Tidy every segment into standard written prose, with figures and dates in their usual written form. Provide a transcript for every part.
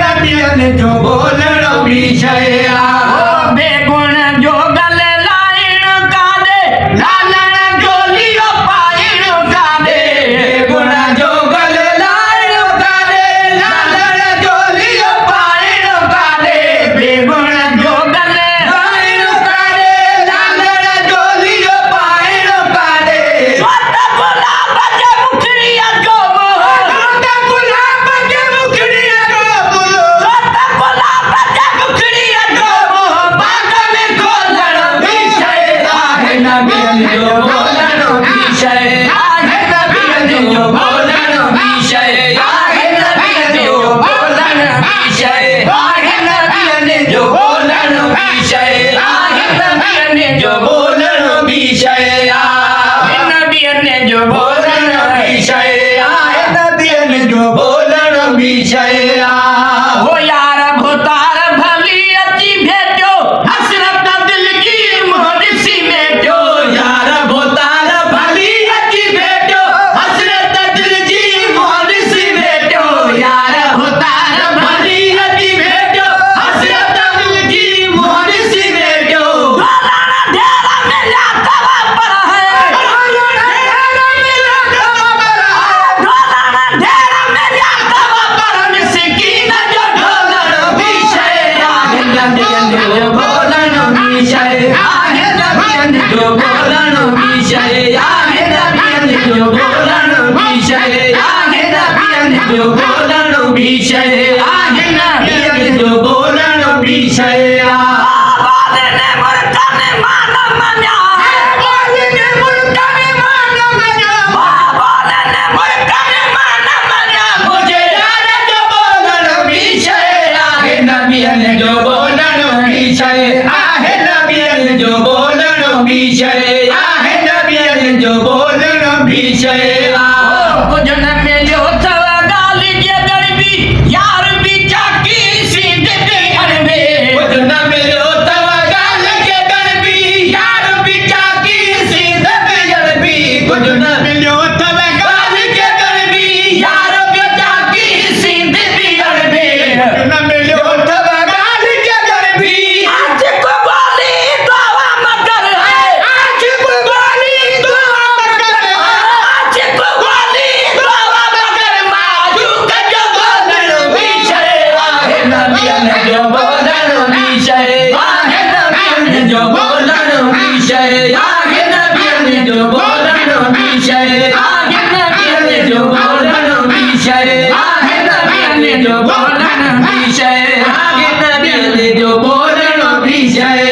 नबियनि जो बोलण विषय बेगुण जो गल लाइण कादे लालण जोलियो पाइण कादे बेगुण जो गल लाइण कादे लालण जोलियो पाइण कादे बेगुण जो गल लाइण कादे लालण जोलियो पाइण कादे स्वत गुलाब जे मुखड़िया जो स्वत गुलाब जे मुखड़िया जो स्वत गुलाब जे मुखड़िया जो बाग में खोलण विषय आहे नबियनि जो बोलण विषय आहे नबियनि जो बोलण विषय आहे नबियनि जो बोलण विषय आहे नबियनि जो बोलण विषय आहे नबियनि जो बोलण विषय आहे नबियनि जो बोलण विषय आहे नबियनि जो बोलण विषय हो यार भोतार भली अची भेटो हसरत दिल की मोहरिसी में जो यार भोतार भली अची भेटो हसरत दिल की मोहरिसी में जो यार भोतार भली अची भेटो हसरत दिल की मोहरिसी में जो ढोलण ढेरा मिला तवा पर है ढोलण ढेरा मिला तवा पर है ढोलण ढेरा मिला तवा पर मिसकीन जो ढोलण विषय आहे नबियनि जो बोलण विषय आहे नबियनि जो बोलण विषय आहे नबियनि जो बोलण विषय आहे नबियनि जो बोलण विषय आहे नबियनि जो बोलण विषय बालने मुर्तने मान मन्या बालने मुर्तने मान मन्या बालने मुर्तने मान मन्या मुझे यार जो बोलण विषय आहे नबियनि जो बोलण विषय आहे नबियनि जो बोलण विषय आहे नबियनि जो बोलण विषय भुजन में जो थव गाली जे गरबी यार भी चाकी सीध पे अरबे भुजन में जो थव गाली जे गरबी यार भी चाकी सीध पे अरबी भुजन में जो थव गाली जे गरबी यार भी चाकी सीध पे अरबे भुजन में जो थव गाली जे गरबी आज को बोली दुआ मगर है आज को बोली दुआ मगर है आज को बोली दुआ मगर माजू का जो बोलण विषय आहे नबियनि जो बोलण विषय आहे नबियनि जो बोलण विषय आहे नबियनि जो बोलण विषय आहे नबियनि जो बोलण विषय आहे नबियनि जो बोलण विषय आहे नबियनि जो बोलण विषय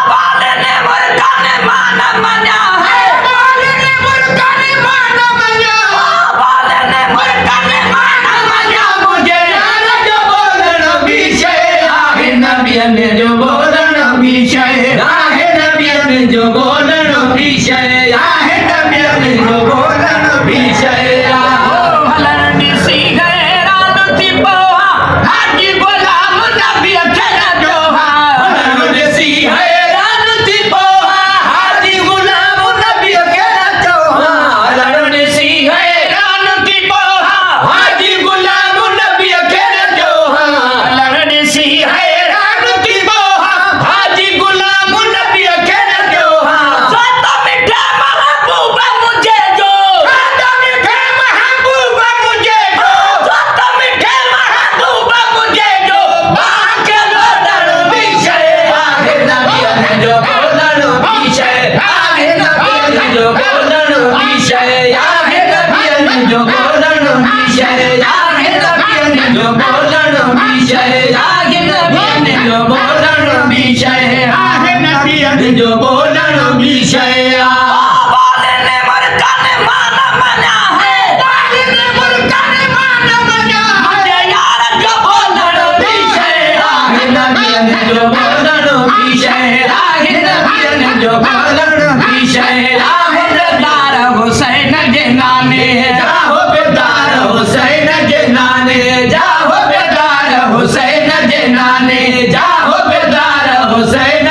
बालने मुर्तने मान मन्या है बालने मुर्तने मान मन्या बालने मुर्तने मान मन्या मुझे यार जो बोलण विषय आहे नबियनि जो बोलण विषय आहे नबियनि जो बोलण विषय आहे नबियनि जो बोलण विषय हलन दिसी गए रात थी पोहा हाजी गुलाम नबी अखर जो हलन दिसी बोलण विषय आहे नबीने जो बोलण विषय आहे नबीने जो बोलण विषय आहे नबीने जो बोलण विषय आहे नबीने जो बोलण विषय बालने मरकाने मान मना है बालने मरकाने मान मना है यार जो बोलण विषय आहे नबीने जो बोलण विषय आहे नबीने जो बोलण विषय आहे बेदार हुसैन के नाने जाओ बेदार हुसैन के नाने जाओ बेदार हुसैन के नाने जाओ बेदार हुसैन